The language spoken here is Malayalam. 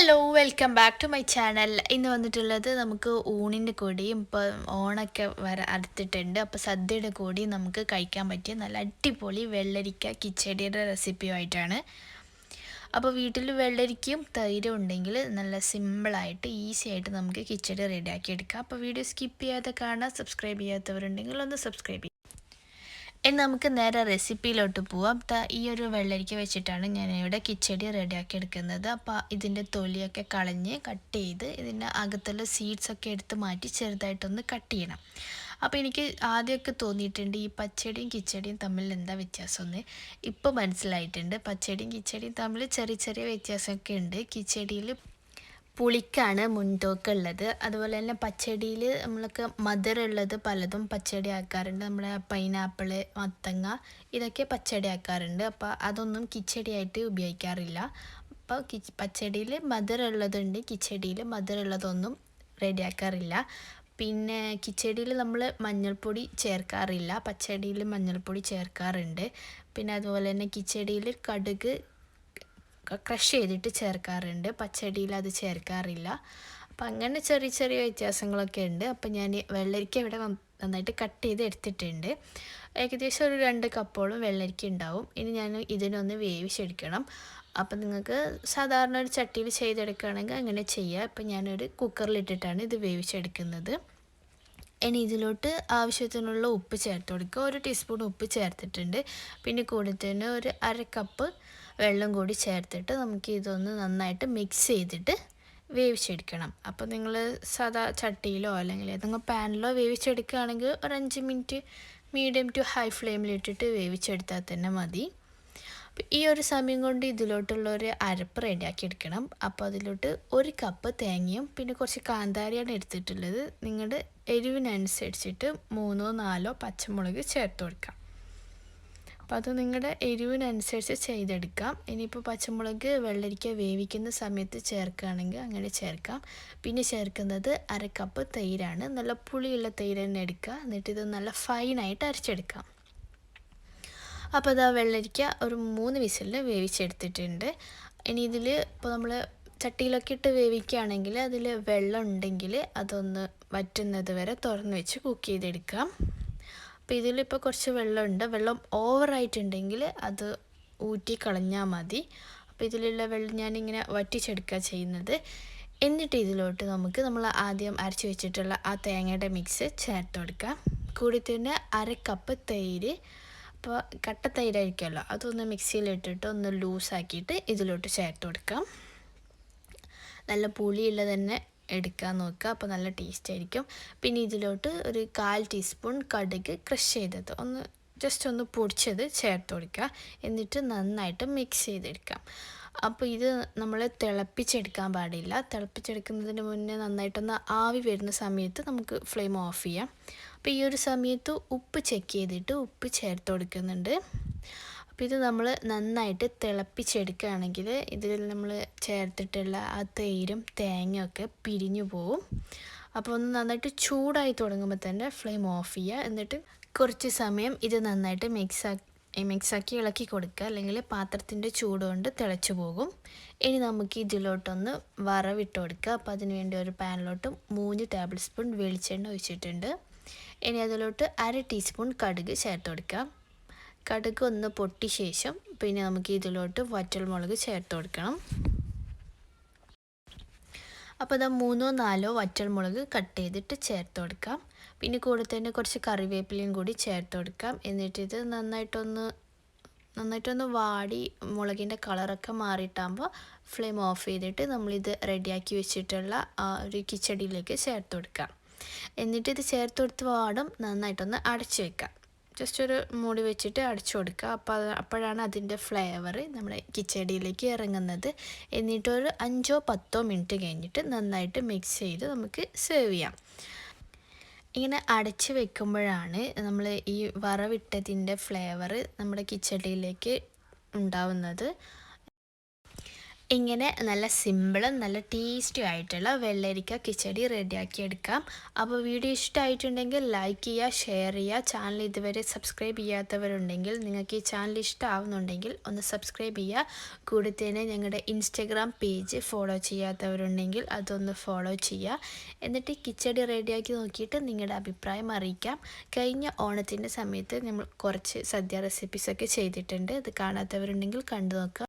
Hello welcome back to my channel. ഇന്ന് വന്നിട്ടുള്ളത് നമുക്ക് ഊണിൻ്റെ കൂടിയും ഇപ്പോൾ ഓണൊക്കെ അടുത്തിട്ടുണ്ട്. അപ്പോൾ സദ്യയുടെ കൂടിയും നമുക്ക് കഴിക്കാൻ പറ്റിയ നല്ല അടിപൊളി വെള്ളരിക്ക കിച്ചടിയുടെ റെസിപ്പിയുമായിട്ടാണ്. അപ്പോൾ വീട്ടിൽ വെള്ളരിക്കയും തൈരും ഉണ്ടെങ്കിൽ നല്ല സിമ്പിളായിട്ട് ഈസി ആയിട്ട് നമുക്ക് കിച്ചടി റെഡിയാക്കി എടുക്കാം. അപ്പോൾ വീഡിയോ സ്കിപ്പ് ചെയ്യാതെ കാണാൻ, സബ്സ്ക്രൈബ് ചെയ്യാത്തവരുണ്ടെങ്കിൽ ഒന്ന് സബ്സ്ക്രൈബ് ചെയ്യാം. ഇനി നമുക്ക് നേരെ റെസിപ്പിയിലോട്ട് പോവാം. ഈ ഒരു വെള്ളരിക്ക വെച്ചിട്ടാണ് ഞാനിവിടെ കിച്ചടി റെഡിയാക്കി എടുക്കുന്നത്. അപ്പോൾ ഇതിൻ്റെ തൊലിയൊക്കെ കളഞ്ഞ് കട്ട് ചെയ്ത് ഇതിൻ്റെ അകത്തുള്ള സീഡ്സൊക്കെ എടുത്ത് മാറ്റി ചെറുതായിട്ടൊന്ന് കട്ട് ചെയ്യണം. അപ്പോൾ എനിക്ക് ആദ്യമൊക്കെ തോന്നിയിട്ടുണ്ട് ഈ പച്ചടിയും കിച്ചടിയും തമ്മിൽ എന്താ വ്യത്യാസമെന്ന്. ഇപ്പോൾ മനസ്സിലായിട്ടുണ്ട്. പച്ചടിയും കിച്ചടിയും തമ്മിൽ ചെറിയ ചെറിയ വ്യത്യാസമൊക്കെ ഉണ്ട്. കിച്ചടിയിൽ പുളിക്കാണ് മുൻതൂക്കമുള്ളത്. അതുപോലെ തന്നെ പച്ചടിയിൽ നമ്മൾക്ക് മധുരമുള്ളത് പലതും പച്ചടി ആക്കാറുണ്ട്. നമ്മുടെ പൈനാപ്പിൾ, മത്തങ്ങ ഇതൊക്കെ പച്ചടി ആക്കാറുണ്ട്. അപ്പോൾ അതൊന്നും കിച്ചടിയായിട്ട് ഉപയോഗിക്കാറില്ല. അപ്പോൾ പച്ചടിയിൽ മധുരമുള്ളതുണ്ട്, കിച്ചടിയിൽ മധുരമുള്ളതൊന്നും റെഡിയാക്കാറില്ല. പിന്നെ കിച്ചടിയിൽ നമ്മൾ മഞ്ഞൾപ്പൊടി ചേർക്കാറില്ല, പച്ചടിയിൽ മഞ്ഞൾപ്പൊടി ചേർക്കാറുണ്ട്. പിന്നെ അതുപോലെ തന്നെ കിച്ചടിയിൽ കടുക് ക്രഷ് ചെയ്തിട്ട് ചേർക്കാറുണ്ട്, പച്ചടിയിൽ അത് ചേർക്കാറില്ല. അപ്പം അങ്ങനെ ചെറിയ ചെറിയ വ്യത്യാസങ്ങളൊക്കെ ഉണ്ട്. അപ്പം ഞാൻ വെള്ളരിക്ക ഇവിടെ നന്നായിട്ട് കട്ട് ചെയ്ത് എടുത്തിട്ടുണ്ട്. ഏകദേശം ഒരു 2 കപ്പോളം വെള്ളരിക്ക ഉണ്ടാവും. ഇനി ഞാൻ ഇതിനൊന്ന് വേവിച്ചെടുക്കണം. അപ്പം നിങ്ങൾക്ക് സാധാരണ ഒരു ചട്ടിയിൽ ചെയ്തെടുക്കുകയാണെങ്കിൽ അങ്ങനെ ചെയ്യുക. ഇപ്പം ഞാനൊരു കുക്കറിലിട്ടിട്ടാണ് ഇത് വേവിച്ചെടുക്കുന്നത്. ഇനി ഇതിലോട്ട് ആവശ്യത്തിനുള്ള ഉപ്പ് ചേർത്ത് കൊടുക്കുക. 1 ടീസ്പൂൺ ഉപ്പ് ചേർത്തിട്ടുണ്ട്. പിന്നെ കൂടത്തിന് ഒരു 1/2 കപ്പ് വെള്ളം കൂടി ചേർത്തിട്ട് നമുക്ക് ഇതൊന്ന് നന്നായിട്ട് മിക്സ് ചെയ്തിട്ട് വേവിച്ചെടുക്കണം. അപ്പോൾ നിങ്ങൾ സാധാ ചട്ടിയിലോ അല്ലെങ്കിൽ ഏതെങ്കിലും പാനിലോ വേവിച്ചെടുക്കുകയാണെങ്കിൽ ഒരു 5 മിനിറ്റ് മീഡിയം ടു ഹൈ ഫ്ലെയിമിലിട്ടിട്ട് വേവിച്ചെടുത്താൽ തന്നെ മതി. ഈ ഒരു സമയം കൊണ്ട് ഇതിലോട്ടുള്ള ഒരു അരപ്പ് റെഡിയാക്കി എടുക്കണം. അപ്പോൾ അതിലോട്ട് 1 കപ്പ് തേങ്ങയും പിന്നെ കുറച്ച് കാന്താരിയാണ് എടുത്തിട്ടുള്ളത്. നിങ്ങളുടെ എരിവിനനുസരിച്ചിട്ട് 3 4 പച്ചമുളക് ചേർത്ത് കൊടുക്കാം. അപ്പോൾ അത് നിങ്ങളുടെ എരിവിനനുസരിച്ച് ചെയ്തെടുക്കാം. ഇനിയിപ്പോൾ പച്ചമുളക് വെള്ളരിക്ക വേവിക്കുന്ന സമയത്ത് ചേർക്കുകയാണെങ്കിൽ അങ്ങനെ ചേർക്കാം. പിന്നെ ചേർക്കുന്നത് 1/2 കപ്പ് തൈരാണ്. നല്ല പുളിയുള്ള തൈര് തന്നെ എടുക്കുക. എന്നിട്ട് ഇത് നല്ല ഫൈനായിട്ട് അരച്ചെടുക്കാം. അപ്പോൾ അത് വെള്ളരിക്ക ഒരു 3 വിസിലിൽ വേവിച്ചെടുത്തിട്ടുണ്ട്. ഇനി ഇതിൽ ഇപ്പോൾ നമ്മൾ ചട്ടിയിലൊക്കെ ഇട്ട് വേവിക്കുകയാണെങ്കിൽ അതിൽ വെള്ളം ഉണ്ടെങ്കിൽ അതൊന്ന് വറ്റുന്നത് വരെ തുറന്ന് വെച്ച് കുക്ക് ചെയ്തെടുക്കാം. അപ്പോൾ ഇതിലിപ്പോൾ കുറച്ച് വെള്ളമുണ്ട്. വെള്ളം ഓവറായിട്ടുണ്ടെങ്കിൽ അത് ഊറ്റി കളഞ്ഞാൽ മതി. അപ്പോൾ ഇതിലുള്ള വെള്ളം ഞാനിങ്ങനെ വറ്റിച്ചെടുക്കുക ചെയ്യുന്നത്. എന്നിട്ട് ഇതിലോട്ട് നമ്മൾ ആദ്യം അരച്ച് വെച്ചിട്ടുള്ള ആ തേങ്ങയുടെ മിക്സ് ചേർത്ത് കൊടുക്കാം. കൂടി തന്നെ 1/2 കപ്പ് തൈര്, അപ്പോൾ കട്ട തൈരായിരിക്കുമല്ലോ, അതൊന്ന് മിക്സിയിലിട്ടിട്ട് ഒന്ന് ലൂസാക്കിയിട്ട് ഇതിലോട്ട് ചേർത്ത് കൊടുക്കാം. നല്ല പുളിയുള്ളത് തന്നെ എടുക്കാൻ നോക്കുക, അപ്പോൾ നല്ല ടേസ്റ്റ് ആയിരിക്കും. പിന്നെ ഇതിലോട്ട് ഒരു 1/4 ടീസ്പൂൺ കടുക് ക്രഷ് ചെയ്തത് ജസ്റ്റ് ഒന്ന് പൊടിച്ചത് ചേർത്ത് കൊടുക്കുക. എന്നിട്ട് നന്നായിട്ട് മിക്സ് ചെയ്തെടുക്കാം. അപ്പോൾ ഇത് നമ്മൾ തിളപ്പിച്ചെടുക്കാൻ പാടില്ല. തിളപ്പിച്ചെടുക്കുന്നതിന് മുന്നേ നന്നായിട്ടൊന്ന് ആവി വരുന്ന സമയത്ത് നമുക്ക് ഫ്ലെയിം ഓഫ് ചെയ്യാം. അപ്പോൾ ഈ ഒരു സമയത്ത് ഉപ്പ് ചെക്ക് ചെയ്തിട്ട് ഉപ്പ് ചേർത്ത് കൊടുക്കുന്നുണ്ട്. അപ്പോൾ ഇത് നമ്മൾ നന്നായിട്ട് തിളപ്പിച്ചെടുക്കുകയാണെങ്കിൽ ഇതിൽ നമ്മൾ ചേർത്തിട്ടുള്ള ആ തൈരും തേങ്ങയൊക്കെ പിരിഞ്ഞു പോവും. അപ്പോൾ ഒന്ന് നന്നായിട്ട് ചൂടായി തുടങ്ങുമ്പോൾ തന്നെ ഫ്ലെയിം ഓഫ് ചെയ്യുക. എന്നിട്ട് കുറച്ച് സമയം ഇത് നന്നായിട്ട് മിക്സാക്കി ഇളക്കി കൊടുക്കുക, അല്ലെങ്കിൽ പാത്രത്തിൻ്റെ ചൂട് കൊണ്ട് തിളച്ചു പോകും. ഇനി നമുക്ക് ഇതിലോട്ടൊന്ന് വറവിട്ട് കൊടുക്കുക. അപ്പോൾ അതിന് വേണ്ടി ഒരു പാനിലോട്ട് 3 ടേബിൾ സ്പൂൺ വെളിച്ചെണ്ണ ഒഴിച്ചിട്ടുണ്ട്. ഇനി അതിലോട്ട് 1/2 ടീസ്പൂൺ കടുക് ചേർത്ത് കൊടുക്കാം. കടുക് ഒന്ന് പൊട്ടിയ ശേഷം പിന്നെ നമുക്ക് ഇതിലോട്ട് വറ്റൽമുളക് ചേർത്ത് കൊടുക്കണം. അപ്പോൾ അത് 3 4 വറ്റൽമുളക് കട്ട് ചെയ്തിട്ട് ചേർത്ത് കൊടുക്കാം. പിന്നെ കൂടെ തന്നെ കുറച്ച് കറിവേപ്പിലയും കൂടി ചേർത്ത് കൊടുക്കാം. എന്നിട്ട് ഇത് നന്നായിട്ടൊന്ന് വാടി മുളകിൻ്റെ കളറൊക്കെ മാറിയിട്ടാകുമ്പോൾ ഫ്ലെയിം ഓഫ് ചെയ്തിട്ട് നമ്മളിത് റെഡിയാക്കി വെച്ചിട്ടുള്ള ആ ഒരു കിച്ചടിയിലേക്ക് ചേർത്ത് കൊടുക്കാം. എന്നിട്ട് ഇത് ചേർത്ത് കൊടുത്ത് വാടും നന്നായിട്ടൊന്ന് അടച്ചു വെക്കാം. ജസ്റ്റ് ഒരു മൂടി വെച്ചിട്ട് അടച്ചു കൊടുക്കുക. അപ്പോഴാണ് അതിൻ്റെ ഫ്ലേവർ നമ്മുടെ കിച്ചടിയിലേക്ക് ഇറങ്ങുന്നത്. എന്നിട്ടൊരു 5 10 മിനിറ്റ് കഴിഞ്ഞിട്ട് നന്നായിട്ട് മിക്സ് ചെയ്ത് നമുക്ക് സെർവ് ചെയ്യാം. ഇങ്ങനെ അടച്ച് വെക്കുമ്പോഴാണ് നമ്മൾ ഈ വറവിട്ടതിൻ്റെ ഫ്ലേവർ നമ്മുടെ കിച്ചടിയിലേക്ക് ഉണ്ടാവുന്നത്. ഇങ്ങനെ നല്ല സിമ്പിളും നല്ല ടേസ്റ്റി ആയിട്ടുള്ള വെള്ളരിക്ക കിച്ചടി റെഡിയാക്കി എടുക്കാം. അപ്പോൾ വീഡിയോ ഇഷ്ടമായിട്ടുണ്ടെങ്കിൽ ലൈക്ക് ചെയ്യുക, ഷെയർ ചെയ്യുക. ചാനൽ ഇതുവരെ സബ്സ്ക്രൈബ് ചെയ്യാത്തവരുണ്ടെങ്കിൽ നിങ്ങൾക്ക് ഈ ചാനൽ ഇഷ്ടമാവുന്നുണ്ടെങ്കിൽ ഒന്ന് സബ്സ്ക്രൈബ് ചെയ്യുക. കൂടെ തന്നെ ഞങ്ങളുടെ ഇൻസ്റ്റഗ്രാം പേജ് ഫോളോ ചെയ്യാത്തവരുണ്ടെങ്കിൽ അതൊന്ന് ഫോളോ ചെയ്യുക. എന്നിട്ട് കിച്ചടി റെഡിയാക്കി നോക്കിയിട്ട് നിങ്ങളുടെ അഭിപ്രായം അറിയിക്കാം. കഴിഞ്ഞ ഓണത്തിൻ്റെ സമയത്ത് നമ്മൾ കുറച്ച് സദ്യ റെസിപ്പീസൊക്കെ ചെയ്തിട്ടുണ്ട്. അത് കാണാത്തവരുണ്ടെങ്കിൽ കണ്ടു നോക്കുക.